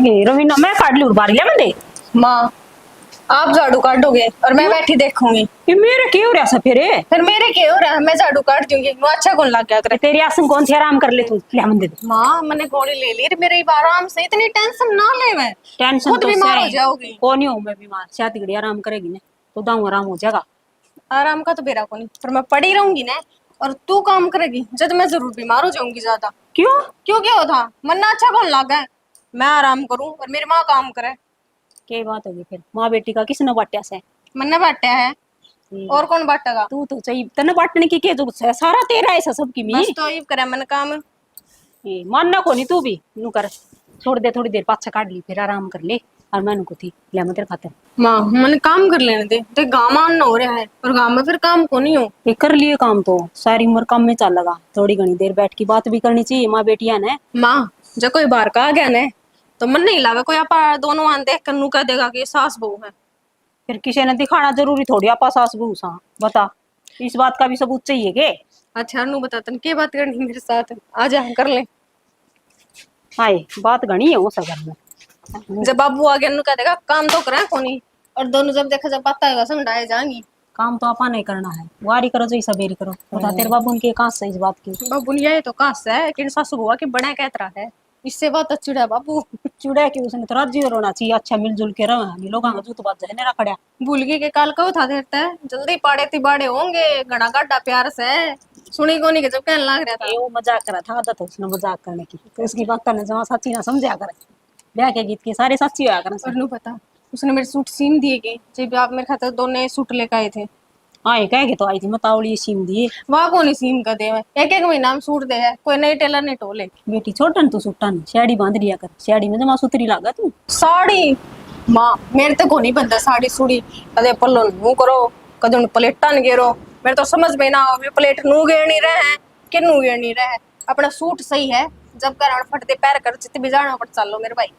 रवीना मैं काट लूं बारी ले मैं दे माँ आप झाड़ू काटोगे और मैं बैठी देखूंगी। ये मेरे क्यों हो रहा सा फिर मेरे क्या हो रहा है, मैं झाड़ू काट दूंगी। वो अच्छा कौन लग गया करे। तेरी आसन कौन सी आराम कर ले तू ले मन दे दे। माँ मैंने गोली ले ली, मेरे आराम से, इतनी टेंशन ना ले। मैं टेंशन खुद तो बीमार हो सही जाओगी। कौन ही हूं मैं बीमार शादी घड़ी आराम करेगी ना तो दाऊ आराम हो जाएगा। आराम का तो बेरा को नहीं, पर मैं पड़ी रहूंगी ना और तू काम करेगी जब मैं जरूर बीमार हो जाऊंगी ज्यादा। क्यों क्यों क्या होता मन अच्छा कौन लगा है। मैं आराम करूं और मेरी माँ काम करे। क्या बात होगी फिर माँ बेटी का किसने बांटा से मैंने बांटा है और कौन बांटेगा। तू तो चाहिए तने बांटने की क्या जरूरत है सारा तेरा ऐसा सब की मी बस तो ये करे मैंने काम। ये मानना को नहीं तू भी नू कर छोड़ दे थोड़ी देर पाछा काट ली फिर आराम कर ले और मैं को थी ले मैं तेरे खातिर माँ मैंने काम कर लेने दे, ते गाँव आना हो रहा है और गाँव में फिर काम को नहीं हो। ये कर लिए काम तो सारी उम्र काम में चल लगा थोड़ी घनी देर बैठ की बात भी करनी चाहिए माँ बेटिया ने। माँ जब कोई बाहर का आ गया ने तो मन नहीं लगा कोई आप दोनों आन देख कर नू कह देगा कि ये सास बहू है। फिर किसी ने दिखाना जरूरी थोड़ी आपा सास बहू सा बता इस बात का भी सबूत चाहिए के। अच्छा नू बता तन क्या बात करनी मेरे साथ, आ जा कर ले। हाय बात घनी है वो सगर में जब बाबू आ गया नू कह देगा काम तो करा कोनी और दोनों जब देखा जब पता होगा समझाए जाएंगी। काम तो आपा नहीं करना है वारी करो जो सबेरी करो बता तेरे बाबू उनके कहाँ से इस बात की। बाबू ने ये तो कास है कि सासू बुआ के बड़ा कहता है, इससे बात चिड़ा बाबू। चुड़ा की उसने तो राजी होना चाहिए अच्छा मिलजुल के रहो लोगों का जूत बात है खड़ा भूल गई के काल को था देता है जल्दी पाड़े तिबाड़े होंगे घना गाड्डा प्यार से सुनी कोनी के जब कहने लग रहा था। वो मजाक करा था आदत है उसने मजाक करने की तो इसकी बात करने जमा सच्ची ना समझा करे ब्याह के गीत के सारे सच्ची होया करे। और नू पता उसने मेरे सूट सीम दिए गए जब आप मेरे खाते दो नए सूट लेकर आए थे। हाँ ये कह के तो आई थी मतावली सीम दिए वहाँ कौन सीम का दे एक एक महीना में सूट दे है, कोई नई टेलर नहीं टोले। बेटी छोटन तू सुट्टन शेड़ी बांध लिया कर शेड़ी में जमा सुतरी लागा तू साड़ी माँ मेरे तो को नहीं बनता साड़ी सूड़ी कदे पल्लो नू करो कदे प्लेटा न गेरो मेरे तो समझ में ना आओ प्लेट नू गेर नहीं रहे हैं कि नू गेर नहीं रहे। अपना सूट सही है जब कर फटते पैर कर जितने भी जाना पड़ चलो मेरे भाई।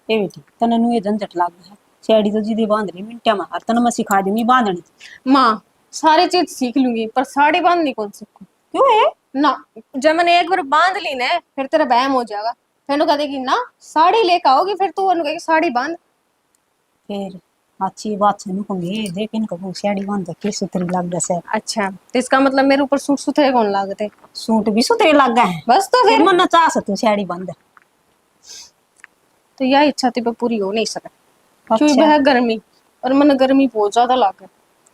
ए बेटी तने नू ये झंझट लाग है शेड़ी तो जीदे बांध ली मिनटा में हर तने मैं सिखा दूंगी बांधनी। माँ सारी चीज सीख लूंगी पर साड़ी बांधनी कौन सीखूं। क्यों है ना जब मैंने एक बार बांध ली ना फिर तेरा वहम हो जाएगा। फिर कह देगी ना साड़ी लेकर आओगी फिर तू कहेगी साड़ी बांध। फिर अच्छी बात से नुकूंगी देख इनको शेड़ी बांध के सुतरी लाग जैसे। अच्छा तो इसका मतलब मेरे ऊपर सूट सुथरे कौन लागते। सूट भी सुतरे लग गए हैं बस तो फिर मन चाह से तू शेड़ी बांध तो यह इच्छा तेरे पूरी हो नहीं सके क्योंकि अच्छा। वह गर्मी और मन गर्मी बहुत ज्यादा लागे।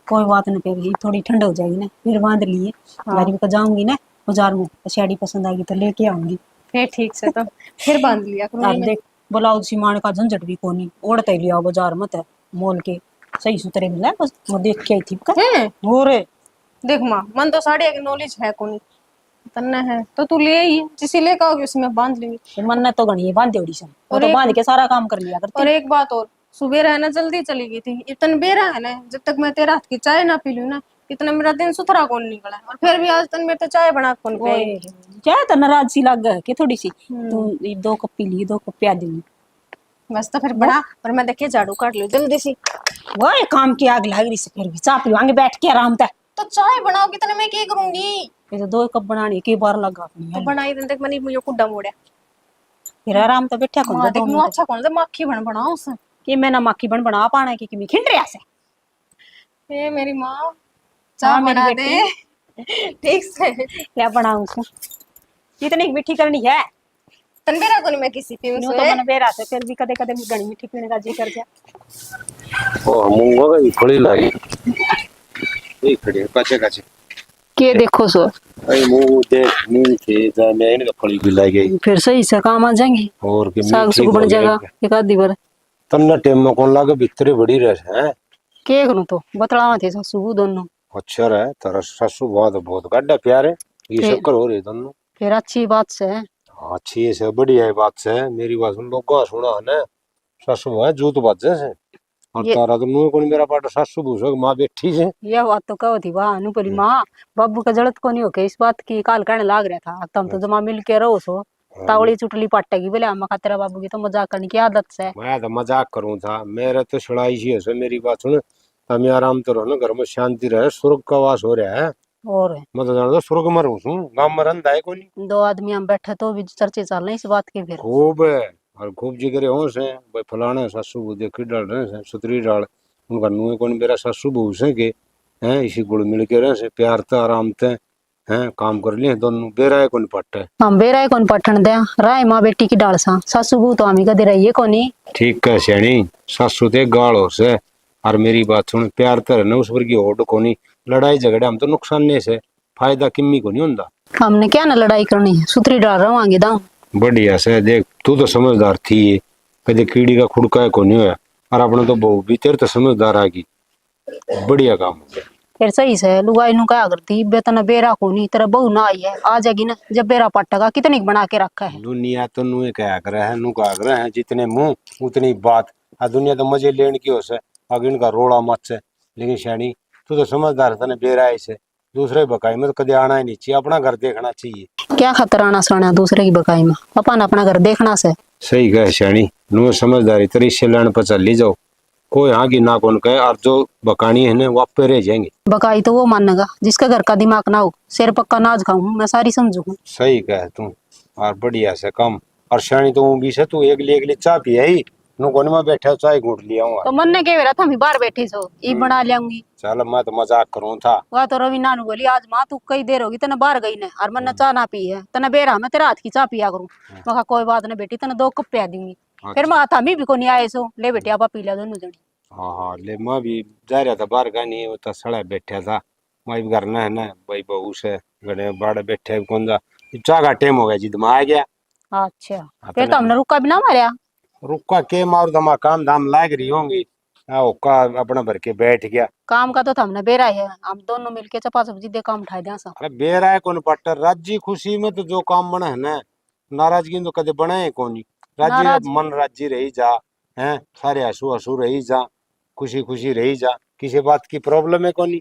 कोई बात नहीं फिर थोड़ी ठंड हो जाएगी ना फिर बांध लिए गाड़ी में जाऊंगी ना बाजार में शेड़ी पसंद आएगी तो लेके आऊंगी फिर ठीक से तो फिर बांध लिया अब देख ब्लाउज सिमाने का झंझट भी कोनी ओढ़ते लिया बाजार में मोल के सही सुतरे मिला बस वो देख के आई थी हो रे देख माँ मन तो साड़ी की नॉलेज है कोनी तन्ना है तो तू ले ही जिसे लेकर आओगी उसमें बांध लेंगे। मन तो गणी बांध देवड़ी से वो तो बांध के सारा काम कर लिया करती। और एक बात और सुबह है ना जल्दी चली गई थी इतने बेरा है ना जब तक मैं तेरे हाथ की चाय ना पी लूं ना इतना मेरा दिन सुथरा कौन निकला और फिर भी आज तक मेरे तो चाय बना कौन पे चाय तो नाराज सी लग गई कि थोड़ी सी तू 2 कप पी ली 2 कप पिया दूंगी बस तो फिर बना और मैं देखिए झाड़ू काट लूं जल्दी सी। वो काम की आग लग रही से फिर भी चाय पीवांगे बैठ के आराम तक तो चाय बनाओगी तो मैं क्या करूंगी। ये तो 2 कप बनानी के बार लगा तो बनाई दिन तक मैंने मुझे कुड्डा मोड़या फिर आराम तो बैठा कौन देख नु अच्छा कौन से मक्खी बन बनाओ उस कि मैं ना मक्खी बन बना पाना कि मैं खिंड रहा से ए मेरी माँ चाय बना दे ठीक से क्या बनाऊं उसको कितनी मीठी करनी है तन बेरा को नहीं मैं किसी पीऊं नो तो मन बेरा से फिर भी कदे कदे घणी मीठी पीने का जी कर जा ओ मूंगो का फड़ी लाई ये खड़े काचे काचे के देखो सो आई मूंग देख नींद के जा मैं इनका फड़ी भी लाई गई फिर सही से काम आ जाएंगे और के साग सुग बन जाएगा एक आधी बार तन्ना टेम में कौन लागे भीतरे बड़ी रह है के करूं तो बतलावा थे सासू दोनों अच्छा है तारा सासू बहुत गाड्डा प्यार है ये शक्कर हो रही दोनों फिर अच्छी बात से अच्छी से बढ़िया बात से मेरी बात सुन लोग सुना है ना सासू है जूत बात जैसे और तारा तो नु कोनी मेरा पाटा सासू भूसो मां बैठी से यह बात तो कहो थी वाह अनुपरी माँ बाबू का जड़त को नहीं होके इस बात की काल कहने लाग रहा था तुम तो जमा मिल के रहो सो तावड़ी चुटली पाटेगी बोले अम्मा का तेरा बाबू की तो मजाक करने की आदत से मैं तो मजाक करूं था मेरे तो छड़ाई सी है मेरी बात सुन तम आराम तो रहो ना घर में शांति रहे स्वर्ग का वास हो रहा है और मैं तो जाना स्वर्ग में रहूं गांव में रंदा है कोनी 2 आदमी हम बैठे तो भी चर्चे चल रहे इस बात के फिर खूब और खूब जिगरे हो से भाई फलाना सासू बहू देखी डाल रहे हैं सुतरी डाल उनका नुए कौन मेरा सासू बहू से के हैं इसी गुड़ मिल के रहे से प्यार ते आराम ते हैं काम कर लिए दोनों बेरा है कौन पट्ट है। हम बेरा कौन पठन दे राय माँ बेटी की डाल सा सासू बहू तो हमी कदे रहिए कोनी। ठीक है श्याणी सासू ते गाल हो से और मेरी बात सुन प्यार ते रहना उस पर की होड़ कोनी लड़ाई झगड़े हम तो नुकसान नहीं से फायदा किम्मी को नहीं होता। हमने क्या ना लड़ाई करनी है सुतरी डाल रवांगे दाम। बढ़िया से देख तू तो समझदार थी ये कदे कीड़ी का खुड़का है को नहीं होया और अपना तो बहू भी तेरे तो समझदार आगी बढ़िया काम हो गया। फिर सही से लुगाई नु क्या करती बेतना बेरा कोनी तेरा बहू ना आई है आ जाएगी ना जब बेरा पट्टेगा कितनी बना के रखा है। दुनिया तो नुए क्या कर रहा है नु का कर रहा है जितने मुंह उतनी बात आ दुनिया तो मजे लेने की हो से अगर इनका रोड़ा मत से लेकिन श्याणी तू तो समझदार था बेरा ऐसे दूसरे बकाई में तो कदे आना ही नहीं चाहिए अपना घर देखना चाहिए। क्या खतराना सना दूसरे की बकाई में अपन अपना घर देखना से। सही कहे श्याणी नु समझदारी तरी से लैंड पर चल ली जाओ कोई हाँ की ना कौन कहे और जो बकानी है ना वो पे रह जाएंगे। बकाई तो वो मानेगा जिसका घर का दिमाग ना हो सिर पक्का नाज खाऊं मैं सारी समझू। सही कहे तू और बढ़िया से कम और श्याणी तो भी से तू एक लिए चाय पी आई नु कोने में बैठा चाय घूट लिया हूँ तो मन ने कह रहा था हम बाहर बैठी सो ई बना लियाऊंगी। चल मैं तो मजाक करूँ था वह तो रवि नानू बोली आज माँ तू कई देर होगी तना बाहर गई ने और मन चाह ना पी है तना बेरा मैं तेरा हाथ की चाह पिया करूँ। मैं कहा कोई बात नहीं बेटी तना 2 कप पिया दूंगी। फिर मैं था मी भी को नहीं आए सो ले बेटी आप पी लिया दोनों जनी। हाँ हाँ ले मैं भी जा रहा था बाहर का नहीं वो तो सड़ा बैठा था मैं भी करना है ना भाई बहू से गड़े बाड़े बैठे कौन जा चाह का टाइम हो गया जिद में आ गया। अच्छा फिर तो हमने रुका भी ना मारा। रुका के मार दमा काम धाम लाग रही होंगी ओका अपना भर के बैठ गया। काम का तो हमने बेरा है हम दोनों मिलके चपा सब्जी दे काम उठाए दे सा। अरे बेरा है कौन पट्टर राजी खुशी में तो जो काम बना है ना नाराजगी तो कदे बने है कौन राजी नाराज मन राजी रही जा हैं सारे हंसू हंसू रही जा खुशी खुशी रही जा किसी बात की प्रॉब्लम है कौन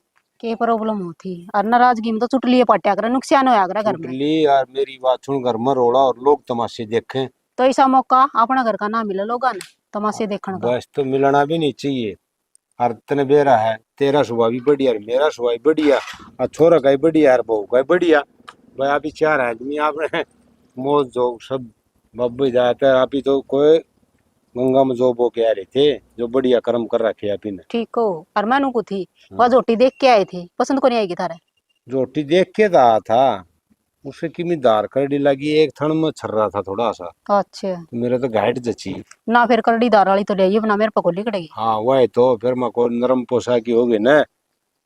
के प्रॉब्लम होती और नाराजगी में तो चुटलिए पट्या कर नुकसान होया कर घर में। ली यार मेरी बात सुन घर में रोड़ा और लोग तमाशे देखें तो ऐसा मौका अपना घर का ना मिले लोगा ने तमाशे देखने का। बस तो मिलना भी नहीं चाहिए और तने बेरा है तेरा सुबह भी बढ़िया मेरा सुबह भी बढ़िया और छोरा का भी बढ़िया और बहू का भी बढ़िया भाई अभी 4 आदमी आपने मौज जो सब बब्बू जाते हैं अभी तो कोई गंगा में जो बो के आ रहे थे जो बढ़िया कर्म कर रखे अभी ने। ठीक हो और मैनू को थी वह झोटी देख के आए थे पसंद को नहीं आएगी थारे। रोटी देख के था उसे किमी दार करड़ी लगी एक थन में छर रहा था थोड़ा सा अच्छा तो मेरे तो घाट जची ना फिर करड़ी दार वाली तो ले ना मेरे पकोली कटेगी। हाँ वह तो फिर मैं को नरम पोशाकी होगी ना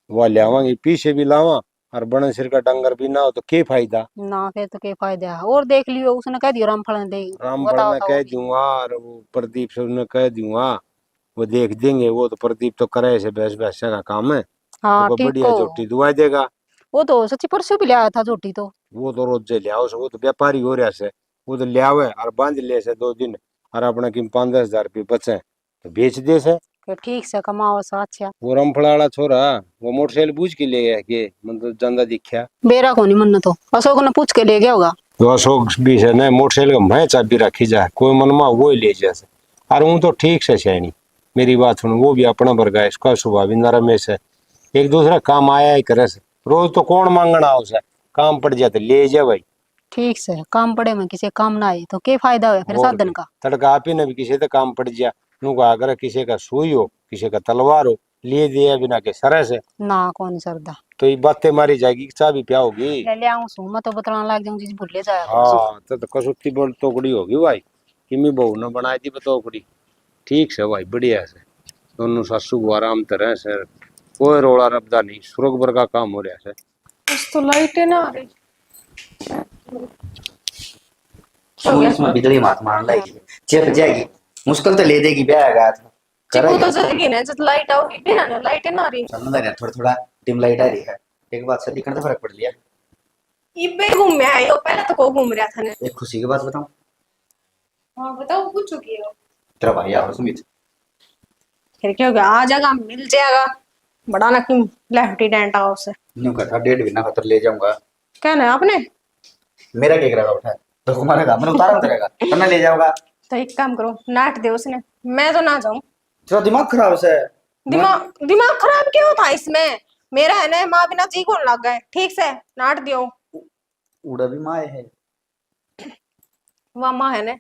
वह लियावांगी पीछे भी लावा और बड़े सिर का डंगर भी ना हो तो क्या फायदा। ना फिर तो क्या फायदा है और देख लियो उसने कह दियो रामफल दे रामफल ने कह दूंगा और वो प्रदीप से ने कह दूंगा वो देख देंगे वो तो प्रदीप तो करे से भैंस भैंसा का काम है हाँ तो ठीक बढ़िया हो। झोटी दुआ देगा। वो तो सच्ची परसों भी लाया था झोटी तो वो तो रोज ले आओ वो तो व्यापारी हो रहा से वो तो ले आवे और बांध ले से 2 दिन और अपना की 5-10 हजार रुपये बचे तो बेच दे से कि ठीक से कमाओ सा अच्छा। वो रामफल वाला छोरा वो मोटरसाइकिल पूछ के ले गया कि मतलब ज्यादा दिखा बेरा को नहीं मन तो अशोक ने पूछ के ले गया होगा। तो अशोक भी से ना मोटरसाइकिल मैं चाबी रखी जाए कोई मन में वो ही ले जाए और वो तो ठीक से सैनी मेरी बात सुन वो भी अपना वर्ग है इसका स्वभाव भी नरम है एक दूसरा काम आया ही करे से रोज तो कौन मांगना उसे काम पड़ जाए तो ले जा भाई। ठीक से काम पड़े में किसी काम ना आए तो क्या फायदा हुआ फिर साधन का। तड़का आप ही ने भी किसी का काम पड़ गया नुका अगर किसी का सुई हो किसी का तलवार हो लिए दिया बिना के सरे से ना कौन सरदा तो ये बातें मारी जाएगी चाबी क्या होगी ले आऊं सु मैं तो बतलाने लग जाऊं चीज भूल जाया। हाँ तो कसुत्ती बोल तोकड़ी होगी भाई किमी बहू ने बनाई थी तोकड़ी ठीक से भाई बढ़िया से दोनों सासू को आराम तरह से कोई रोड़ा रबदा नहीं सुरग भर का काम हो रहा है। बस तो लाइट है ना आ रही इसमें बिजली मात मारने लगी चेप जाएगी मुश्किल तो ले देगी ब्याह आगा था चिपको तो जाएगी ना जब लाइट आओगी बिना ना लाइट है ना आ रही चलना था थोड़ा थोड़ा डिम लाइट आ रही है एक बात से दिखने तो फर्क पड़ लिया इबे घूम में आई हो पहले तो को घूम रहा था ने। एक खुशी की बात बताऊं हाँ बताओ पूछ चुकी हो तेरा भाई और सुमित फिर क्या हो गया आ जाएगा मिल जाएगा बड़ा ना कि लेफ्टी डेंट आओ उसे न्यू कथा डेढ़ महीना खतर ले जाऊंगा क्या ना आपने मेरा क्या करेगा उठा तो घुमानेगा मैंने उतारा उतरेगा तो मैं ले जाऊंगा तो एक काम करो नाट दे उसने मैं तो ना जाऊं तेरा दिमाग खराब है दिमाग खराब क्यों था इसमें मेरा है ना माँ बिना जी कौन लग गए ठीक से नाट दियो उड़ा भी माए है वह माँ है ना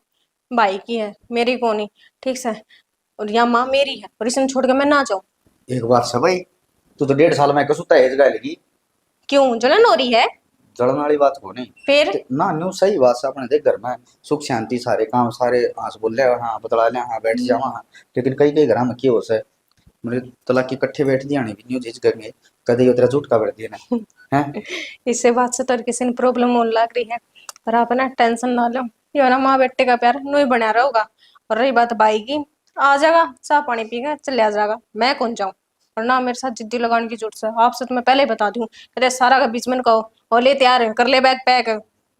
भाई की है, मेरी को नहीं। ठीक से। और यहाँ माँ मेरी है, और इसे छोड़ के मैं ना जाऊँ। एक बात से भाई, तू तो 1.5 साल में कसुता है गाय लगी। क्यों, जलन हो रही है? जलन वाली बात हो नहीं। फिर ना न्यू सही बात से अपने देख घर में सुख शांति सारे काम सारे हंस बोल ले हाँ बतला ले हाँ बैठ जावा हाँ। लेकिन कई कई घर में क्या हो से मेरे तलाक की इकट्ठे बैठ दिया नहीं भी न्यू झिझ करके कदे उतरा झूठ का बैठ दिया ना हैं। इससे बात से तो किसी ने प्रॉब्लम होने लग रही है। पर आप ना टेंशन ना लो, ये ना माँ बेटे का प्यार नू ही बना रहेगा। और रही बात भाई की, आ जाएगा चाह पानी पीगा चले आ जाएगा, मैं कौन जाऊँ। और ना मेरे साथ जिद्दी लगाने की जरूरत है, आपसे तो मैं पहले ही बता दूं। अरे सारा का बीच में कहो और ले तैयार है, कर ले बैग पैक।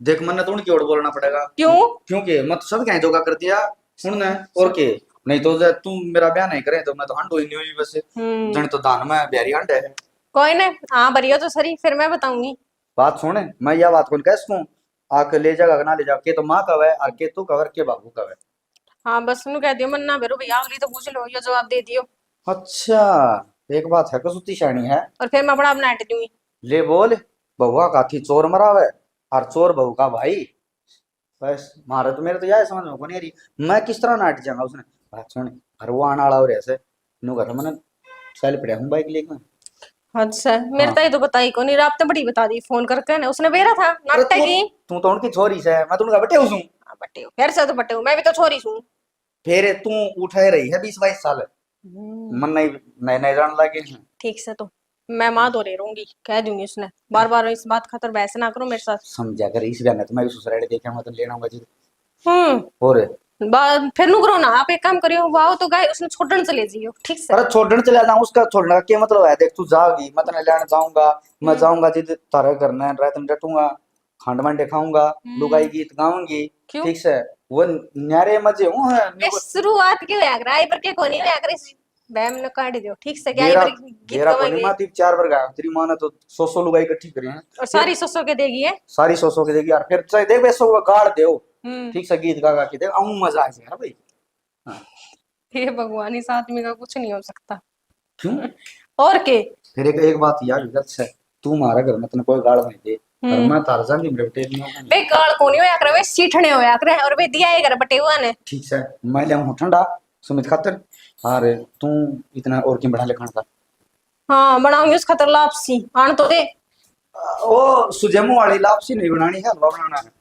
देख मन तो उनकी ओर बोलना पड़ेगा। क्यों? क्योंकि मत सब क्या जोगा कर दिया सुन ने और के नहीं तो तुम मेरा ब्याह नहीं करे तो मैं तो हंडो ही नहीं हुई वैसे जन तो दान में ब्यारी हंड है। कोई ना, हाँ बरियो तो सरी, फिर मैं बताऊंगी। बात सुने मैं यह बात कौन कह सकूं आके ले जाएगा ना ले जा के तो माँ कव है और के तू कवर के बाबू कव है। हाँ बस सुनो कह दियो, मन ना भरो भैया, अगली तो पूछ लो, ये जवाब दे दियो। अच्छा एक बात है कसुती शानी है। और फिर मैं अपना अपना हट दूंगी। ले बोल बहुआ का थी चोर मरावे और चोर बहू का भाई। बस मारे तो मेरे तो यह समझ में को नहीं आ रही मैं किस तरह नाट जाऊंगा उसने। बात सुन घर वो आने वाला हो रहा ऐसे नु घर मैंने चल पड़ा हूँ बाइक लेके। अच्छा मेरे हाँ। तो ये तो बताई को नहीं, रात तो बड़ी बता दी फोन करके ना, उसने बेरा था अरे नाटक तू की। तू तो उनकी छोरी से मैं तो उनका बटे हूँ। हाँ, बट्टे हो फिर से, तो बट्टे हो, मैं भी तो छोरी हूँ। फिर तू उठाए रही है 20-22 साल मन नहीं नए नए जान लगे हैं। ठीक से तो मैं माँ दो रे रहूंगी, कह दूंगी उसने, बार बार इस बात खातर बहस ना करो मेरे साथ। समझा कर इस बयान तो मैं भी ससुराल देखे मैं तो लेना होगा जी। हम्म। और फिर नु करो ना, आप एक काम करियो, वाह तो गाय उसने छोड़ने चले जियो। ठीक से। अरे छोड़ने चले जाना उसका छोड़ने का क्या मतलब है। देख तू जाओगी मैं तेने लेने जाऊंगा मैं जाऊंगा जिद तारे करना है रात में डटूंगा खंड मंडे खाऊंगा लुगाई गीत गाऊंगी। क्यों? ठीक से वो न्यारे मजे हूँ है मैं शुरुआत क्यों है अगर आई पर के कोनी ले अगर इस बैम ने काट दियो। ठीक से, क्या आई मेरा पर गीत मेरा कोनी गवाएंगे माती 4 बार गाया तेरी माँ ने तो 100 लुगाई इकट्ठी करी है और सारी ससो के देगी है। सारी 100 की देगी यार फिर चाहे देख बेसो गाड़ दे हम्म। ठीक से गीत गा गा के देख आऊं मजा आ जाएगा भाई। हाँ। हे भगवान, इस आदमी का कुछ नहीं हो सकता। क्यों और के फिर एक बात यार गलत है तू हमारा घर में तने कोई गाड़ नहीं दे पर मैं तारजान की बेटे नहीं होगा बे गाल कोनी होया करे, वे सीठने होया करे, और वे दिया है कर बटे हुआ ने। ठीक है मैं ले हूं ठंडा सुमित खातर। अरे तू इतना और क्यों बढ़ा ले खाना था। हाँ बनाऊंगी उस खतर लापसी, आन तो दे। ओ सुजमू वाली लापसी नहीं बनानी है हलवा बनाना है।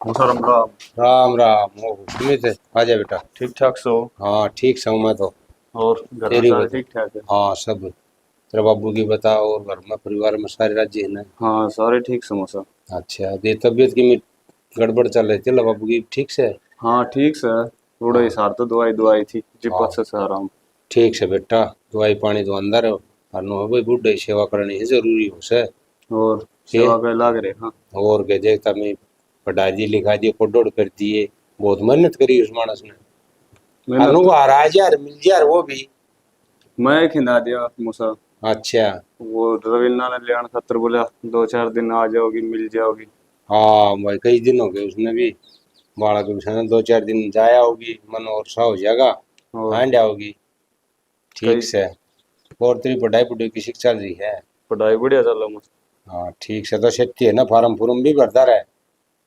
मुसरम राम। राम राम ओ सुमित आजा बेटा। ठीक ठाक सो? हाँ ठीक से हूँ मैं तो। और घर में तेरी सारे बता। ठीक ठाक है? हाँ सब तेरे बाबू की बता और घर में परिवार में सारे राज्य है ना। हाँ सारे ठीक समोसा। अच्छा दे तबीयत की गड़बड़ चल रही थी ला बाबू की ठीक से। हाँ ठीक से थोड़ा ही सार तो दवाई दवाई थी जिप हाँ। अच्छे से आराम। ठीक से बेटा दवाई पानी तो अंदर है और नो भाई बुढ़े सेवा करनी है जरूरी हो से। और सेवा पे लाग रहे। हाँ और के देखता मैं पढ़ाई दी लिखा दी कोडोड़ कर दिए बहुत मेहनत करी उस मानस ने। मैंने अनु को हरा यार मिल यार वो भी। मैं खिंदा दिया मूसा। अच्छा वो रवीना ने ले आने खातर बोला 2-4 दिन आ जाओगी मिल जाओगी। हाँ भाई कई दिन हो गए उसने भी बाड़ा के बिछाना 2-4 दिन जाया होगी मन और सा हो जाएगा और आंड आओगी। ठीक कई- से और तेरी पढ़ाई पुढ़ाई की शिक्षा रही है। पढ़ाई बढ़िया चल रहा। हाँ ठीक से तो सेती है ना फार्म फुर्म भी भरता रहे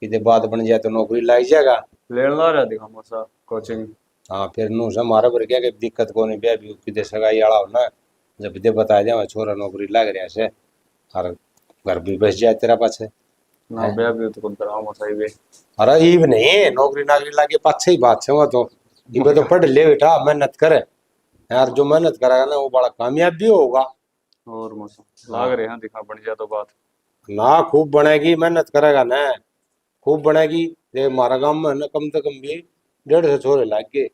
कि बाद बन जाए तो नौकरी लग जाएगा। लेने ला रहा दिखा मूसा कोचिंग। हाँ फिर नु से हमारा पर क्या दिक्कत को नहीं ब्याह भी किधर सगाई आड़ा हो ना जब दे बता जाए छोरा नौकरी लग रहा से और घर भी बस जाए तेरा पास ना ब्याह भी तो कौन कराऊं मूसा ये। अरे ये नहीं नौकरी नाकरी लागे पाछे ही बात है वो तो ये तो पढ़ ले बेटा मेहनत करे यार जो मेहनत करेगा ना वो बड़ा कामयाब भी होगा। और मूसा लाग रहे हैं दिखा बढ़िया तो बात। ना खूब बनेगी मेहनत करेगा ना खूब बनेगी। ये हमारा गांव में ना कम से कम भी 150 छोरे लाग गए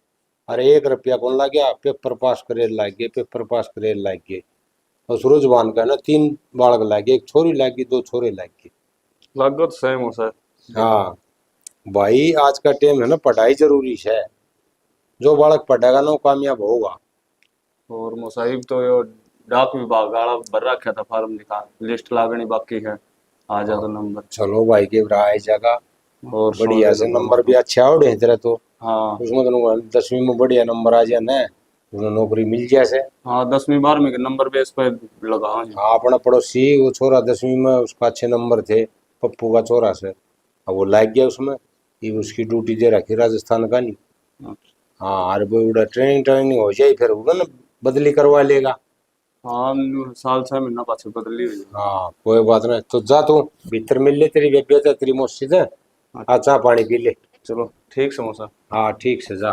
अरे 1 रुपया कौन लाग गया पेपर पास करे लाग गए पेपर पास करे लाग गए और सूरजवान का ना 3 बालक लाग गए 1 छोरी लाग गई 2 छोरे लाग गए। लागो तो सही मूसा। हाँ भाई आज का टाइम है ना पढ़ाई जरूरी है जो बालक पढ़ेगा ना वो कामयाब होगा। और मुसाहिब तो यो डाक विभाग वाला भर रखा था फॉर्म दिखा लिस्ट लागनी बाकी है आ जा तो नंबर। चलो भाई के रहा जगह और बढ़िया से नंबर भी अच्छा आवड़े तेरे तो हाँ उसमें तो 10वीं में बढ़िया नंबर आ जाए ना उसमें नौकरी मिल जाए से। हाँ 10वीं 12वीं के नंबर बेस पे लगा। हाँ अपना पड़ोसी वो छोरा 10वीं में उसका अच्छे नंबर थे पप्पू का चोरा से, अब वो लाग गया उसमें, ये उसकी ड्यूटी दे रखी राजस्थान का नहीं। हाँ, अरे वो उड़ा ट्रेनिंग ट्रेनिंग हो जाए फिर वो ना बदली करवा लेगा। हाँ साल 6 महीना पाछे बदली हुई। हाँ कोई बात नहीं, तो जा तू भीतर मिल ले, तेरी बेबे है तेरी मौसी से, आ चाह पानी पी ले। चलो ठीक से मौसा। हाँ ठीक से जा,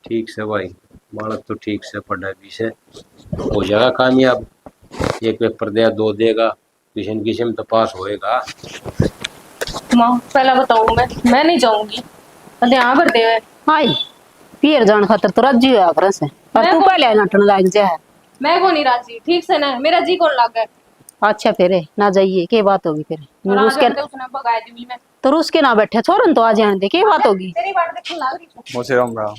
ठीक से भाई, बालक तो ठीक से पढ़ा भी से हो जाएगा कामयाब, एक पेपर दिया 2 देगा, किसी किसी में तो पास होएगा। माँ पहला बताऊँ मैं नहीं जाऊंगी, पहले यहाँ भर दे। आई पियर जान खातर तो राजी हुआ कर से, पर तू पहले नटन लाग जा। मैं को नहीं राजी, ठीक से ना, मेरा जी कौन लग गया। अच्छा फिर ना जाइए, के बात होगी फिर उसके, उसने भगाया दी मैं। तो रूस के ना बैठे छोरन तो आ जाने दे, के बात होगी। तेरी बात देखने लग रही मौसी राम राम।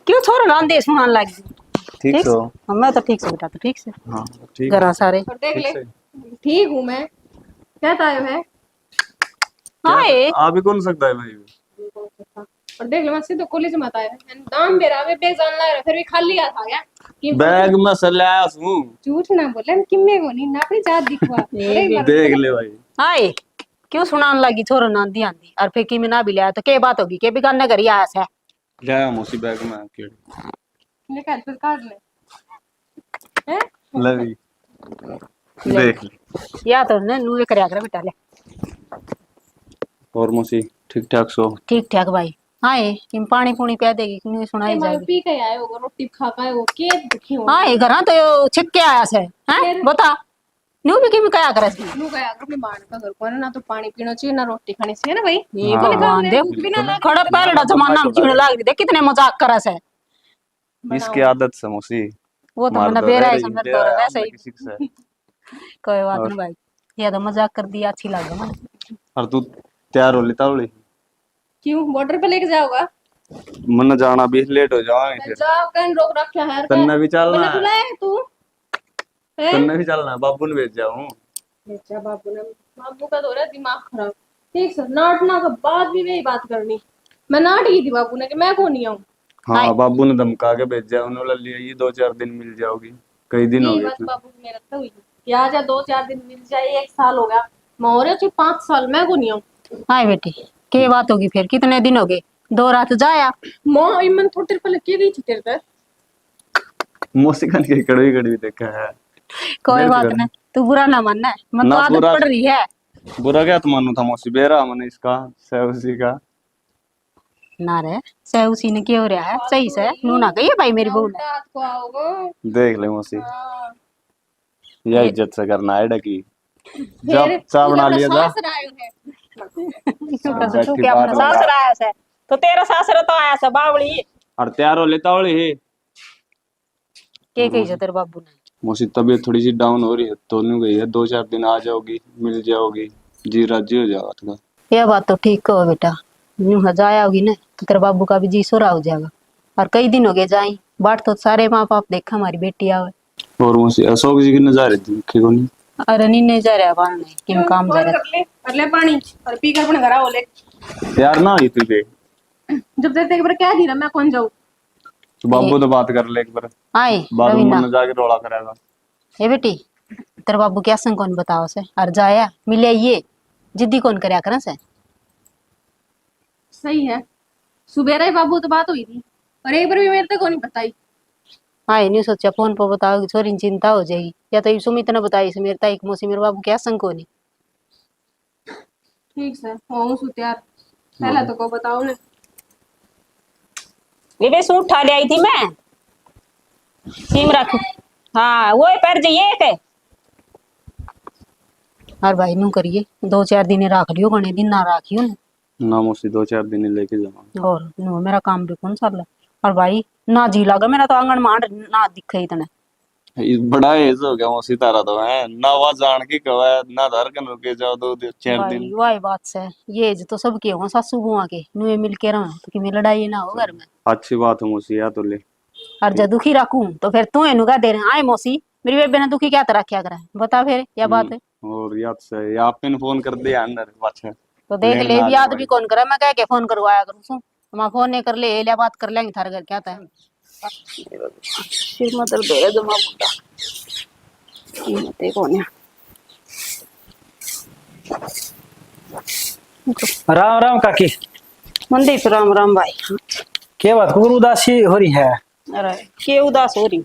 क्यों छोरन आंदे सुनान लग गई। ठीक से हो? हाँ, मैं तो ठीक से बेटा, तो ठीक से हाँ ठीक घर सारे और देख ले, ठीक हूँ मैं, कहता है हाय। आप ही कौन सकता है भाई? और देख ले मैं सीधे कॉलेज में आया दाम बेरा में बेग जान ला फिर भी खाली आ था क्या बैग में से लाया हूं। झूठ ना बोले किम्मे को नहीं नापी जात दिखवा देख ले भाई। हाय क्यों सुनान लगी छोरन आंदी आंदी, और फिर की में ना भी लाया तो के बात होगी, के बिगाड़ने घर आया है। लाया मौसी बैग में केड़ी निकाल फिर काट ले हैं लवी देख ले। या तो ने नूवे करया कर बेटा ले। और मौसी ठीक ठाक सो? ठीक ठाक भाई। हाय किम पानी पूनी पिया देगी, क्यों सुनाई मैं जाएगी। पी के आए हो रोटी खा के वो के दुखी हो हाय घर तो यो छिक के आया से हैं, बता न्यू भी किम कया करे सी। नु गया अपने मान का घर को ना तो पानी पीना चाहिए ना रोटी खानी चाहिए ना भाई। ये भगवान दे खड़ा पहला जमाना में जीने लाग रही, देख कितने मजाक करे से। इसकी आदत से मौसी। वो तो मैंने बेरा ही समझ तो वैसे ही कोई बात नहीं भाई, ये तो मजाक कर दिया, अच्छी लगा मुझे। और तू तैयार हो लेता होली? क्यों बॉर्डर पे लेके जाओगा? मन जाना भी लेट हो जाएंगे फिर। जाओ कहीं रोक रखा है तन्ने भी चलना मैंने है। बुलाया है तू हैं? तन्ने भी चलना है, बाबू ने भेज जाऊं। अच्छा बाबू का तो हो रहा है दिमाग खराब। ठीक सर नाटना का बाद भी वही बात करनी, मैं नाट की थी बाबू ने कि मैं को नहीं आऊं। हाँ बाबू ने धमका के भेजा, उन्होंने ले लिया ये 2-4 दिन मिल जाओगी, कई दिन हो यही गए बात थे। बाबू की मेहनत तो हुई कि आ जा 2-4 दिन मिल जाए, 1 साल हो गया मैं हो रहा 5 साल मैं को नहीं आऊं। हाय बेटी के बात होगी फिर, कितने दिन हो गए, 2 रात जाया। मां इमन थोड़ी देर पहले के गई थी तेरे तक। मौसी का नहीं कड़वी कड़वी देखा है। कोई बात नहीं, तू बुरा ना मानना है, मैं तो ना आदत बुरा- पड़ रही है। बुरा क्या तो मानू था मौसी, बेरा मैंने इसका उसी का। ना रे से उसी ने क्यों रहा है, सही से नू ना गई है भाई मेरी बहू ने। रात को आओगे देख ले मौसी, हाँ। यह इज्जत से करना है डकी। फिर जब चाय बना लिया था सास राय है तू क्या अपना सासर आया से, तो तेरा सासर तो आया से बावली और तैयार हो लेता होली है। के कही से तेरे बाबू ने। मौसी तबीयत थोड़ी सी डाउन हो रही है तो नहीं गई है, 2-4 दिन आ जाओगी, मिल जाओगी, जी राजी हो जाओगा तुम्हारा। ये बात तो ठीक कहो बेटा, यूं जाया होगी ना तो तेरे बाबू का भी जी सोरा हो जाएगा। और कई दिन हो गए जाई बाट, तो सारे माँ बाप देखा हमारी बेटी आवे। और मौसी अशोक जी की नजारे देखे को नहीं? अरे नी नहीं जा रहा बाहर नहीं, किम काम जा रहा। कर ले पानी और पी कर अपने घर आओ ले। तैयार ना हुई तुझे जब देखते एक बार क्या थी ना मैं कौन जाऊं। तो बाबू तो बात कर ले एक बार, आए बाद में रवीना मन जाके रोला करेगा। ये बेटी तेरे बाबू क्या संग कौन बताओ से, और जाया मिले ये जिद्दी कौन करया करे से। सही है, सुबेरा ही बाबू तो बात हुई थी और एक बार भी मेरे तक को नहीं बताई। हाँ नहीं सोचा फोन पर बताओगी छोरी ने चिंता हो जाएगी, या तो सुमित ने बताई से मेरे ताई मौसी मेरे बाबू क्या संग को नहीं। ठीक है हूँ सु तैयार, पहले तो को बताओ ना। ये सूट उठा ले आई थी मैं, सीम रख। हाँ वो पर जाइए के और भाई नू करिए 2-4 दिन राख लियो, घने दिन ना राखियो ना। ना मौसी 2-4 दिन ही लेके जाऊंगा। और नो मेरा काम भी कौन सा। और भाई ना जी लगा मेरा तो आंगन मांड ना दिखे इतने। बड़ा एज हो गया मौसी तारा तो है ना, वा जान की कवा ना धर के रुके जाओ 2-4 भाई दिन। वाही बात से ये जो तो सबके हो सासू बुआ के नुए मिल के रहा तो कि मैं लड़ाई ना हो घर में। अच्छी बात है मौसी, या तो ले। और जब दुखी रखूं तो फिर तू एनु का दे रहे आए मौसी मेरी बेबे ने दुखी क्या तरह क्या करा है बता फिर या बात है। और याद से आप ने फोन कर दिया अंदर पाछे तो देख लेन ले आ भी याद जाओ भी कौन करे, मैं कह के फोन करवाया करूं सु हम फोन नहीं कर ले लिया बात कर लेंगे थारे घर क्या था। सिर में दर्द हो रहा जमा बुड्ढा कीमत है कौन है। राम राम काकी। मनदीप राम राम भाई। क्या बात गुरु उदासी हो रही है? अरे के उदास हो रही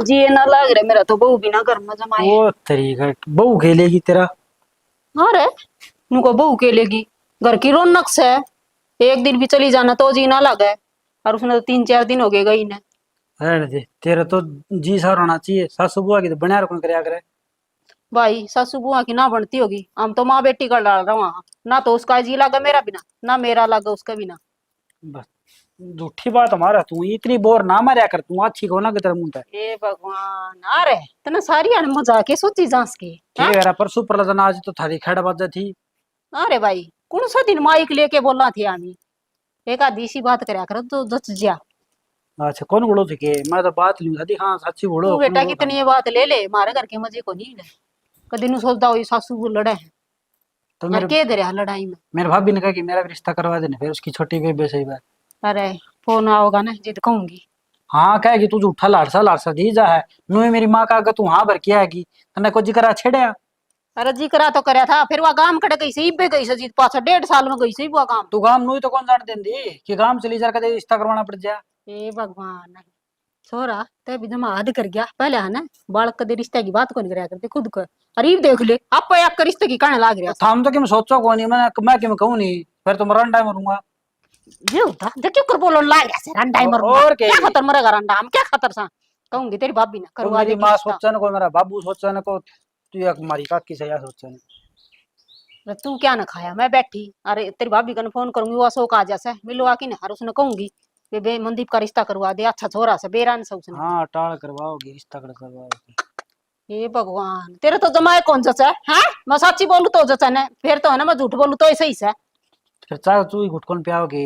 जी ना लग रहा मेरा तो बहू बिना घर में जमाए। वो तरीका बहू खेलेगी तेरा। अरे उनको बहू के लेगी घर की रौनक से एक दिन भी चली जाना तो जी ना लगे और उसने तो 3-4 दिन हो गए गई ने। रहने दे, तेरा तो जी सार होना चाहिए। सासू बुआ की तो बनिया रखन करया करे। भाई सासू बुआ की ना बनती होगी हम तो माँ बेटी का डाल रहा वहां ना तो उसका जी लगा मेरा बिना ना मेरा लगा उसका बिना। बस झूठी बात हमारा, तू इतनी बोर ना मारया कर, तू अच्छी को ना की तरह मुंह पे। ए भगवान अरे तना सारी आने मजा के सोची जांस की ठीक है यार, परसों प्रलजन आज तो थारी खेड़ बाजा थी। अरे भाई कौन सा दिन माइक लेके बोलना थी आमी एक आधी सी बात करया कर तो जच जा। अच्छा कौन बोलो थे के मैं तो बात लूं था हाँ सच्ची बोलो। तू कौन बेटा बोलो था? कितनी ये बात ले ले मारे घर के मजे को नहीं ले कदी नु सोचता हो सासू वो लड़े हैं तो मर मेरे के दे रहा लड़ाई में। मेरे भाभी ने कहा कि मेरा भी रिश्ता करवा देना, फिर उसकी छोटी बेबे सही बात। अरे फोन आओगा ना जिद कहूंगी। हाँ कहेगी तू झूठा लाड़सा दी जा है। नु मेरी माँ का अगर तू हाँ भर के आएगी तने को जिक्र छेड़या। अरे जी करा तो करया था फिर वह गांव कट गई से इबे गई से जीत पाछा 1.5 साल में गई से वो गांव। तू गांव नु तो कौन जान देंदी कि गांव चली जा कर रिश्ता करवाना पड़ जा। ए भगवान छोरा ते भी जमा हद कर गया पहले है ना बालक कदे रिश्ते की बात कौन करया करते खुद कर अरीब देख ले आप एक रिश्ते की कहने लाग रहा थाम तो कि मैं सोचो को नहीं, मैं कि मैं कहूं नहीं फिर तो रंडा मरूंगा। ये होता देख क्यों कर बोलो लाग रहा से रंडा मर और क्या खतर मरेगा रंडा हम क्या खतर सा कहूंगी तेरी भाभी ना तो करवा मेरी दे माँ रिश्ता। सोचा न को मेरा बाबू सोचा न को तू एक हमारी काकी से या सोचा न। अरे तू क्या ना खाया मैं बैठी अरे तेरी भाभी का फोन करूंगी वो अशोक आ जासे मिलवा की ना हर उसने कहूंगी कि बे मनदीप का रिश्ता करवा दे अच्छा छोरा से बेरान से उसने। हाँ टाल करवाओगी रिश्ता करवाओगी। हे भगवान तेरे तो जमाए कौन जचा है हाँ? मैं सच्ची बोलू तो जचा ने फिर तो है ना मैं झूठ बोलू तो ऐसे ही से। फिर चाह तू ही घुटकोन पियाओगी।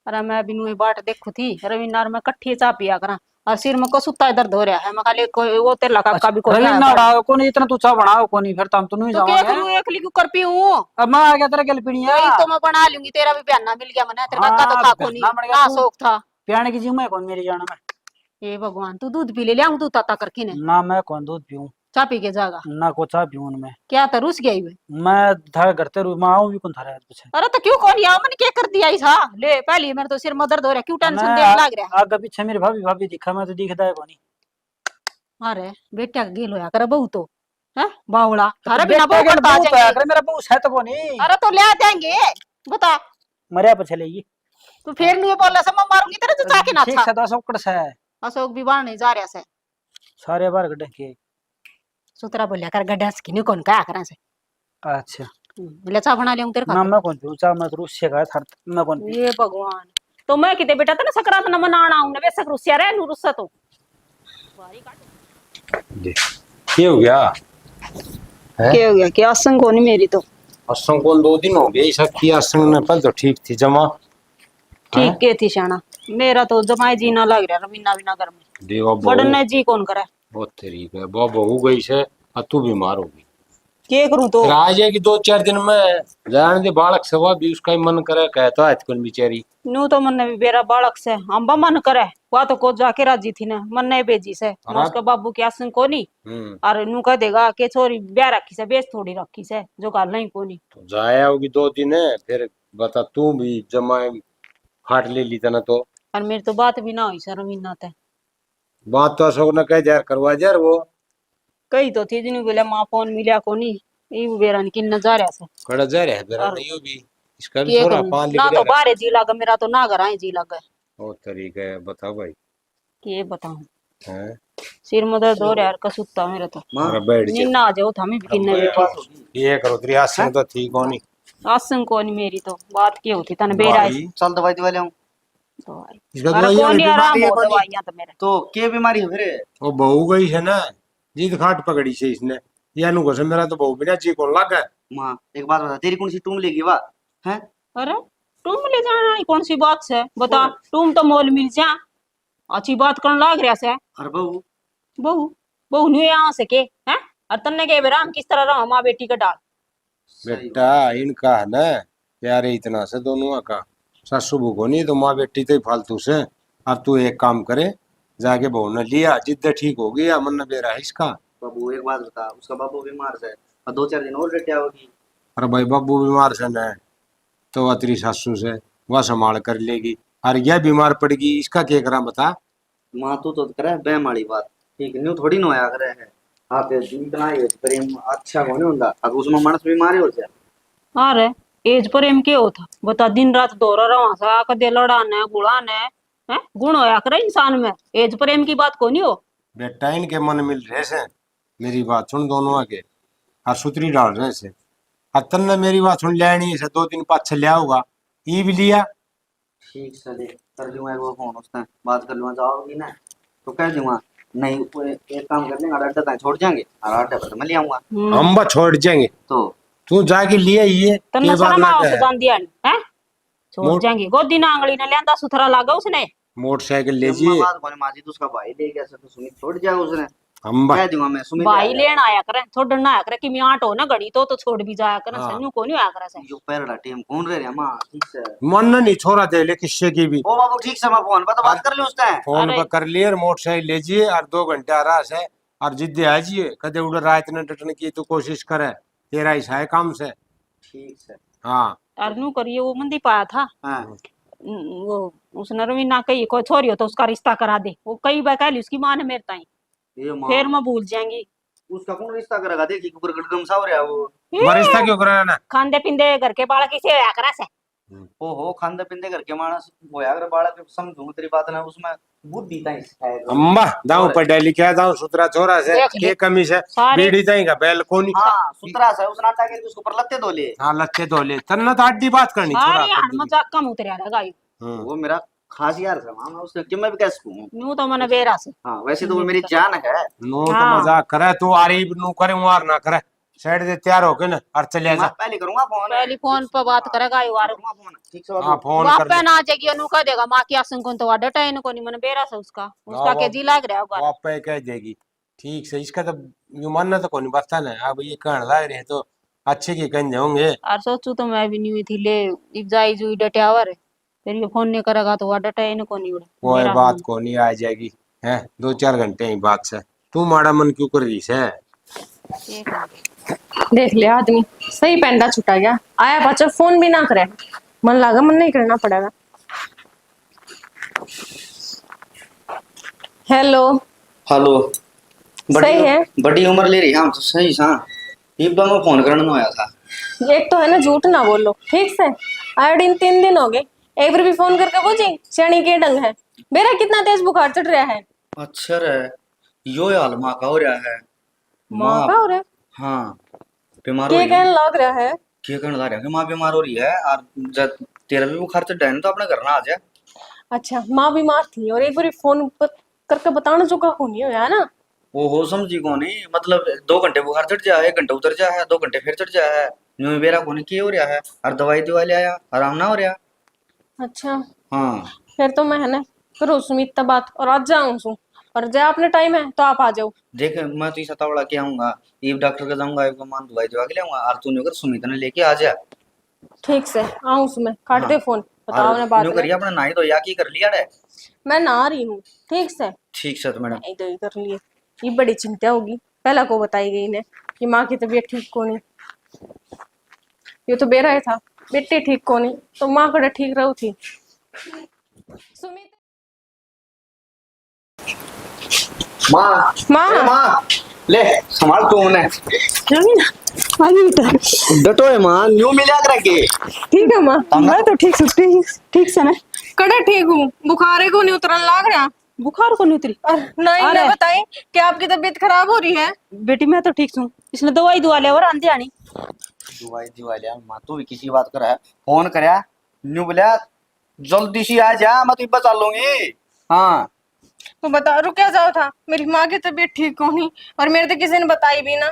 अरे मैं बिनु ये बाट देखू थी रविनार में कट्ठी चा पिया करा और सिर में कसुत्ता दर्द हो रहा है मैं खाली कोई वो तेरे लगा का भी कोई रवि ना उड़ाओ को नहीं इतना तू चाह बनाओ को नहीं फिर तो हम तो नहीं तो क्या जाओगे। करूं एक लिखू कर पीऊं अब मैं आ गया तेरे गल पीड़िया। वही तो मैं बना लूंगी तेरा भी बयाना मिल गया मैंने तेरे का तो हाँ, था को नहीं बहाना बन गया ना तू। शौक था। पियाने की जी मैं कौन मेरी जाना में। हे भगवान तू दूध पी ले लिया दूध ताता करके ने ना मैं कौन दूध पीऊं चा पी के जागा ना को चाह पीऊं मैं। क्या था रुस गई वे। मैं थारे घर ते मैं आऊं भी कौन थारे पीछे। अरे तो क्यों कौन या मैंने क्या कर दिया ऐसा ले पहले मेरे तो सिर में दर्द हो रहा क्यों टेंशन मैं देने लग रहा आगे पीछे मेरी भाभी भाभी दिखा मैं तो दिखता है कोनी। अरे बेटा गेल होया कर बहू तो है बावड़ा थारे बेटा बिना बहू के करता आ बहू तो जाएंगे। है, मेरा बहू है तो कोनी। अरे तो ले देंगे बता मरिया पे चलेगी। तू फिर नहीं बोला सब मैं मारूंगी तेरे तो चाके ना ठीक था। से तो सब कड़ से अशोक भी बाहर नहीं जा रहा से सारे बार गड्ढे के। सुतरा बोलिया कर गड्ढा की नहीं कौन क्या करा से अच्छा ले चा बना लिया तेरे ना खातिर। मैं कौन पीऊं चाह मैं तो रुस्से का थार मैं कौन पीऊं। ये भगवान तो मैं किते बेटा तेना सकरात न मनाना हूं वे सक रुसिया रे नु रुस्सा तो ये हो गया है क्या हो गया क्या संग कोनी मेरी तो असंग को 2 दिन हो गए ऐसा किया असंग ने पहले तो ठीक थी जमा ठीक के थी शाना मेरा तो जमाई जीना लग रहा रवीना बिना घर में देवा बड़न बहु ने जी कौन करे बहुत तरीक है वो बहू गई से अब तू बीमार होगी के करूं तो फिर आ जाएगी 2-4 दिन में जाने दे बालक सवा भी उसका ही मन करे कहता है कौन बेचारी नु तो मन भी बेरा बालक से अंबा मन करे वा तो को जाके राजी थी ना मन ने भेजी से हाँ। उसका बाबू क्या संग कोनी और नु कह देगा के छोरी ब्याह रखी से बेच थोड़ी रखी से जो गाल नहीं कोनी तो जाया होगी 2 दिन है फिर बता तू भी जमाए फाट ले ली तना तो और मेरी तो बात भी ना हुई सर रवीना ते बात तो अशोक ने कह जार करवा जार वो कही तो थी जिन्हें बोले माँ फोन मिला कोनी ई बेरा की नजारा से कड़ा जा रहा है तेरा और नहीं हो भी इसका भी के थोड़ा करूं पान ना लिख तो रहा बाहर जी लगा मेरा तो ना घर आए जी लगा ओ तरीका है बताओ भाई के बताऊं हैं सिर में दर्द हो रहा है कसुत्ता मेरा तो अरे बैठ जा नींद आ जाओ था मैं भी किन्ने बैठी ये करो तेरी आसन तो ठीक होनी आसन कोनी मेरी तो बात की होती तने बेरा भाई चल दवाई दवा ले आऊं। दवाई इसका अरे दवाई कोनी आराम बीमारी है हो कोनी। दवाइयां तो मेरे तो के बीमारी है फिर? वो बहू गई है ना जीत खाट पकड़ी से इसने या नु को से मेरा तो बहू बिना जी को लगा माँ एक बात बता, तेरी कौन सी टूम लेगी वाह हैं? अरे तुम ले जाना है कौन सी बात से बता तुम तो मोल मिल जा अच्छी बात करने लाग रहा से अरे बहू बहू बहू नु यहाँ से के हैं और तन्ने के बेरा हम किस तरह रहा माँ बेटी का डाल बेटा इनका है ना प्यारे इतना से दोनों का सासू बहू को नहीं तो माँ बेटी तो ही फालतू से अब तू एक काम करे जाके बहू ने लिया जिद्द ठीक हो गई या मन बेरा है इसका बाबू एक बात बता, उसका बाबू बीमार है और 2-4 दिन और लेटे आओगी अरे भाई बाबू बीमार से न, तो वह तेरी सासू से वह संभाल कर लेगी, और यह बीमार पड़ेगी, इसका क्या करा बता। माँ तू तो करे बैम वाली बात, ठीक न्यू थोड़ी न होया करे है। आप इतना ये प्रेम अच्छा होने ਹੁੰਦਾ अब उसमें मानस बीमारी हो जाए। अरे एज पर एम के होता बता, दिन रात दौरा रहा सा कदे लड़ाने गुड़ाने है, गुण होया करे इंसान में, एज पर एम की बात को नहीं हो। बेटा इनके मन मिल रहे से, मेरी बात सुन दोनों आगे, और सुतरी डाल रहे से, अतन ने मेरी बात सुन लेनी से, 2 दिन पाछे लिया होगा, ई भी लिया। ठीक से देख कर लूंगा एक बार फोन उससे बात कर लूंगा, जाओगी ना तो कह दूंगा नहीं एक काम कर लेंगे, अड्डा तक छोड़ जाएंगे और अड्डा पर मैं ले आऊंगा। हम बस छोड़ जाएंगे, तो तू जाके लिए ये तन्ने के बात शर्म ना आओ कहे। से जान दिया है, छोड़ मोट- जाएंगे गोदी ना आंगली ने लेंदा सुथरा लागा उसने। मोटरसाइकिल ले मैं जी, बात कोने माजी तो उसका भाई ले गया तो सुमित छोड़ जाएगा उसने, हम कह दूंगा मैं सुमित भाई लेन आया करे, छोड़ना आया करे कि मैं आट हो ना घड़ी तो छोड़ भी जाया करे, हाँ। सन्नू को नहीं आया करे से। जो पैरड़ा टीम कौन रहे मां ठीक से। मन नहीं छोड़ा दे ले किस्से की भी, ओ बाबू ठीक से मैं फोन पर तो बात कर ले उससे। फोन अरे। पर कर लिए और मोटरसाइकिल ले जिए, और 2 घंटे आराम से और जिद्दे आ जिए, कदे उधर रात ने डटने की तो कोशिश करे, तेरा ऐसा है काम से। ठीक से हाँ और नू करिए वो मंदी पाया था, हाँ वो उसने रवीना कही कोई छोरी हो तो उसका रिश्ता करा दे, वो कई बार कह ली उसकी माँ ने मेरे ताई, ये मां फिर मैं भूल जाएंगी। उसका कौन रिश्ता करेगा, देखी ऊपर गड़गम सा हो रहा है वो। वो रिश्ता क्यों करा ना। खांदे पिंदे घर के बालक किसे होया करे से। ओहो खांदे पिंदे करके मानस होया अगर बालक समझूंगा तेरी बात ना, उसमें बुद्धि ताई है अम्मा दाऊ पढ़ा लिखा दाऊ सुतरा छोरा से, देख ले। के कमी से सारे- बीड़ी ताई का बैल कोनी। हाँ सुतरा सा उसने आटा के उसके ऊपर लत्ते धोले। हाँ लच्छे धोले तन्ना तो आडी बात करनी छोरा अरे यार कर दी। मजाक कम उतरिया रहेगा ये। वो मेरा खास यार था मामा, उसने कि मैं भी कैसे कहूं। न्यू तो मैंने बेरा से हाँ वैसे तो वो मेरी जान है। नो तो हाँ। मजाक करे तू, आरी नु करे वार ना करे, साइड से तैयार होके ना और चले मैं जा। पहले करूंगा फोन, पहली फोन पर बात करेगा ये वार करूंगा फोन ठीक से हाँ बाबू। फोन बाप कर पे ले। ना जाएगी अनु कह देगा माँ की आसन को तो वाडा टाइन को नहीं मैंने बेरा से उसका हाँ, के जी लाग रहा होगा। वो पे कह देगी ठीक से, इसका तो यू मानना तो कोनी बता ना, अब ये कहने लग रहे तो अच्छे की कह जाओगे। और सोचू तो मैं भी नहीं हुई थी ले इब जाई जुई डटियावर फिर ये फोन नहीं करेगा तो वाडा टाइन को नहीं उड़े कोई मेरा बात फोन। को नहीं आ जाएगी है, 2-4 घंटे ही बात से, तू माड़ा मन क्यों कर रही है। एक मिनट। देख ले आदमी सही पेंडा छुटा गया, आया पाचा फोन भी ना करे, मन लगा मन नहीं करना पड़ेगा। हेलो हेलो सही है। बड़ी उम्र ले रही हम तो सही सा, एक बार मैं फोन करने आया था। एक तो है ना झूठ ना बोलो ठीक से, आयोडीन 3 दिन हो गए, एक बार भी फोन करके पूछी शनि के ढंग है, मेरा कितना तेज बुखार चढ़ रहा है। अच्छा रे यो हाल माँ का हो रहा है। माँ का हो रहा है, हाँ बीमार हो क्या रही कहने है। लग रहा है। क्या कहने लग रहा है कि माँ बीमार हो रही है, और जब तेरा भी बुखार चढ़ रहा है तो अपने घर ना आ जा। अच्छा माँ बीमार थी और एक बार फोन करके बताना जो का नहीं होया ना। वो हो समझी को नहीं, मतलब 2 घंटे बुखार चढ़ जाए, 1 घंटा उतर जाए, 2 घंटे फिर चढ़ जाए, यूं बेरा को नहीं क्या हो रहा है, और दवाई दवाई ले आया आराम ना हो रहा। अच्छा हाँ फिर तो मैं है ना करो सुमित बात और आज जाऊं सु, और जब आपने टाइम है तो आप आ जाओ। देख मैं तो इस तवड़ा के आऊंगा, एक डॉक्टर के जाऊंगा, एक मान दवाई दवा के ले आऊंगा, और तू अगर सुमित ने लेके आ जा। ठीक से आऊं सु, मैं काट दे हाँ। फोन बताओ ना बात न्यू करिए अपना नाई तो या की कर लिया रे। मैं ना आ रही हूँ ठीक से। ठीक से तो मैडम। नहीं तो ये कर लिए, ये बड़ी चिंता होगी, पहला को बताई गई ने कि माँ की तबीयत ठीक को नहीं, ये तो बेरा था बेटे ठीक को नहीं तो माँ कड़ा ठीक रहू थी। सुमित माँ माँ ए माँ ले संभाल तू उन्हें। आगे बेटा डटो है माँ, न्यू मिला कर के। ठीक है माँ, मैं तो ठीक से ना। कड़ा ठीक हूँ, बुखार को नहीं उतरन लाग रहा। बुखार को नहीं उतरी नहीं अरे। ना बताई कि आपकी तबीयत खराब हो रही है। बेटी मैं तो ठीक हूँ, इसने दवाई दुआ ले और आंधी आनी दवाई दवाई लिया माँ, तू भी किसी बात कर है फोन करया, न्यू बोला जल्दी सी आ जा, मैं तो बचा लूंगी। हाँ तो बता रुक जाओ था, मेरी माँ की तबीयत ठीक को नहीं और मेरे तो किसी ने बताई भी ना।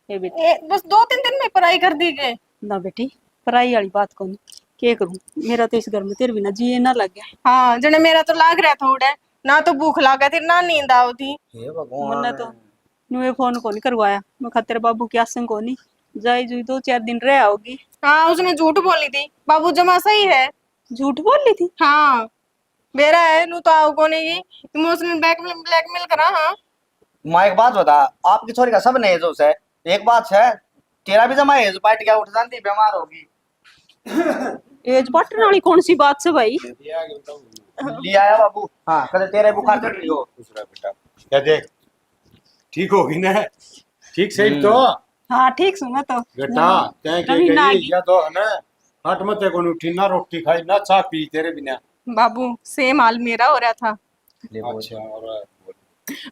ए बेटी बस 2-3 दिन में पढ़ाई कर दी गए। ना बेटी पराई वाली बात को क्या करूं, मेरा तो इस घर में तेरे बिना जी ना लग गया। हाँ जने मेरा तो लाग रहा थोड़ा, ना तो भूख लागा थी ना नींद आवती। हे भगवान मैंने तो नुए फोन को नहीं करवाया, मैं खा तेरे बाबू की आसन को नहीं जाई जुई 2-4 दिन रह होगी। हाँ उसने झूठ बोली थी, बाबू जमा सही है। झूठ बोल ली थी हाँ बेरा है नू तो आओ कोने की इमोशनल ब्लैकमेल करा। हाँ माँ एक बात बता, आपकी छोरी का सब नहीं जोश है, एक बात है तेरा भी जमा एज पाट गया, उठ जाती बीमार होगी। एज बटन वाली कौन सी बात से भाई? ले आया बाबू। हाँ कल तेरे बुखार चढ़ रही हो। दूसरा बेटा क्या देख, ठीक होगी ना? ठीक सही तो हाँ ठीक सुना तो बेटा, तय के कभी ना गई आएगी। या तो है ना, हट मत को उठी ना, रोटी खाई ना, चाय पी तेरे बिना। बाबू सेम हाल मेरा हो रहा था। अच्छा और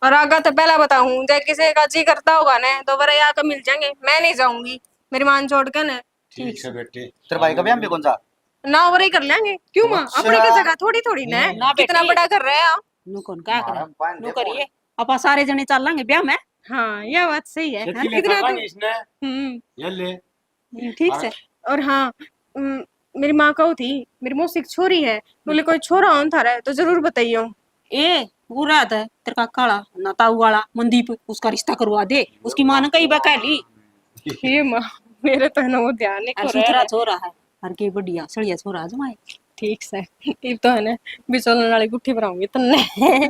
और अगर तो पहला बताऊं, जब किसी का जी करता होगा ना तो बड़ा यहाँ का मिल जाएंगे, मैं नहीं जाऊंगी मेरी मान छोड़ के ना। ठीक से बेटे। तेरे भाई का भी हम भी कौन सा? ना और ही कर लेंगे, क्यों माँ? अच्छा। अपनी की जगह थोड़ी थोड़ी ना है। ना कितना बेटी। बड़ा कर रहे हैं आप। नु कौन क्या करे? मारम पान नु देखो। करिए अपा सारे जने चल लेंगे ब्याह में। हाँ यह बात सही है। खेती कितना लेता तो नहीं इसने, ये ले। ठीक से। और हाँ मेरी माँ कहू थी, मेरी मौसी की छोरी है, बोले कोई छोरा हो था रहे तो जरूर बताइयो। ए वो रहता है तेरे का काला ना ताऊ वाला मनदीप, उसका रिश्ता करवा दे। उसकी मां ने कई बार कह ली हे माँ, मेरे तो है ना वो ध्यान नहीं कर सुथरा रहा है। छोरा है, हर के बढ़िया सड़िया छोरा जमाए। ठीक से ये तो है ना बिचौलन वाली गुट्ठी बनाऊंगी तन्ने।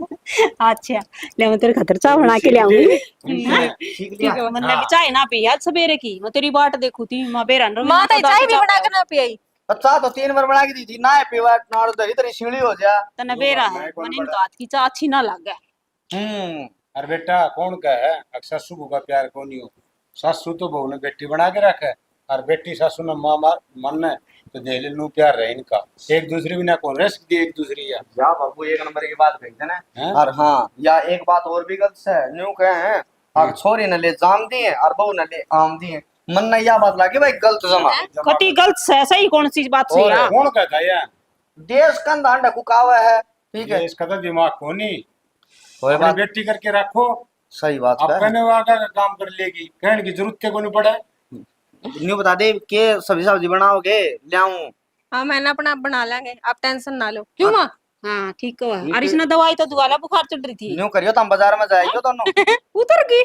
अच्छा ले मैं तेरे खातिर चाय बना के ले आऊंगी। ठीक ठीक लिया। है। मैंने भी चाय ना पी आज सवेरे की, मैं तेरी बाट देखू थी मां बेरन रो। माँ तो चाय भी बना के ना पियाई। अच्छा तो 3 बार बना के दी थी ना, पीवा नाड़ दही तेरी सीढ़ी हो जा। तने बेरा है मैंने इनका हाथ की चाय अच्छी ना लगे। अरे बेटा कौन का है, अक्सर सासू का प्यार कौन हो? सासू तो बहू ने बेटी बना के रखे, और बेटी सासू ने माँ मन है तो दे नू प्यार रहे इनका, एक दूसरे बिना कौन रह सकती एक दूसरी या। या बाबू एक नंबर की बात कही थे ना। हैं? और हाँ या एक बात और भी गलत है, न्यू कहे हैं और छोरी ने ले जाम दिए और बहू ने ले आम दिए। मन ने यह बात लगी भाई गलत जमा। कटी गलत है, सही कौन सी बात से और यार? कौन कहता है यार? देश का अंधा कुकावा है। ठीक ये है इसका तो दिमाग को नहीं, कोई अपनी बात, बेटी करके रखो, सही बात अब है। कहने वाला का काम कर लेगी, कहने की जरूरत को नहीं पड़े। न्यू बता दे के सब्जी सब्जी बनाओगे ले आऊं। हाँ मैंने अपना बना लेंगे, आप टेंशन ना लो। क्यों माँ? हाँ ठीक है। और इसने दवाई तो दुआला बुखार चढ़ रही थी। न्यू करियो तो हम बाजार में जाइयो दोनों। उतर गई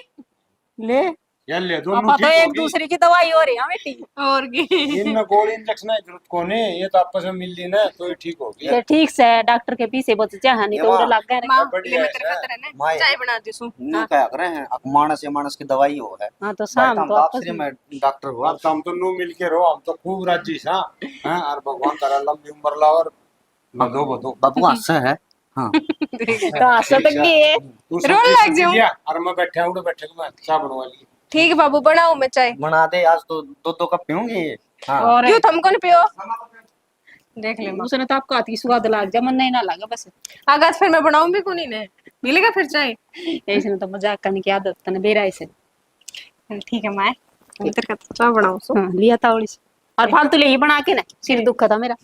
ले। ये ले दोनों पापा तो ठीक एक होगी। दूसरे की दवाई हो रही है बेटी। और की इनमें गोली इंजेक्शन की जरूरत को नहीं, ये तो आपस में मिल ली ना तो ये ठीक होगी। ये ठीक से डॉक्टर के पीछे बच जा, नहीं तो उड़ लग गए। माँ बढ़िया ले मैं है, तेरे खातिर है ना माँ। चाय बना दी सू। न्यू क्या कर रहे हैं, अब मानस या मानस की दवाई हो है। हाँ तो भाई शाम हम को तो आपस आपसे में। मैं डॉक्टर हुआ। अब तो हम तो नू मिल के रहो, हम तो खूब राजी सा हैं, और भगवान तारा लंबी उम्र ला और बधो बधो। बाबू हास्य है। हाँ कहाँ से तक गई है? तू रोने लग जाऊं। और मैं बैठा उड़े बैठे मैं चाय बनवा ली। ठीक है बाबू बनाऊ मैं चाय। बना दे, आज तो 2-2 कप पीऊंगी। हाँ और क्यों तुमको नहीं पियो? देख ले माँ, उसने तो आपका हाथ की स्वाद लाग जा, मन नहीं ना लगा बस। आगाज फिर मैं बनाऊं भी कोनी ने मिलेगा फिर चाय। इसने तो मजाक करने की आदत तने बेरा ऐसे। ठीक है माँ, मैं तेरे खातिर चाय बनाऊं सू। हाँ लिया था और फालतू ले ही बना के ना, सिर दुखा था मेरा।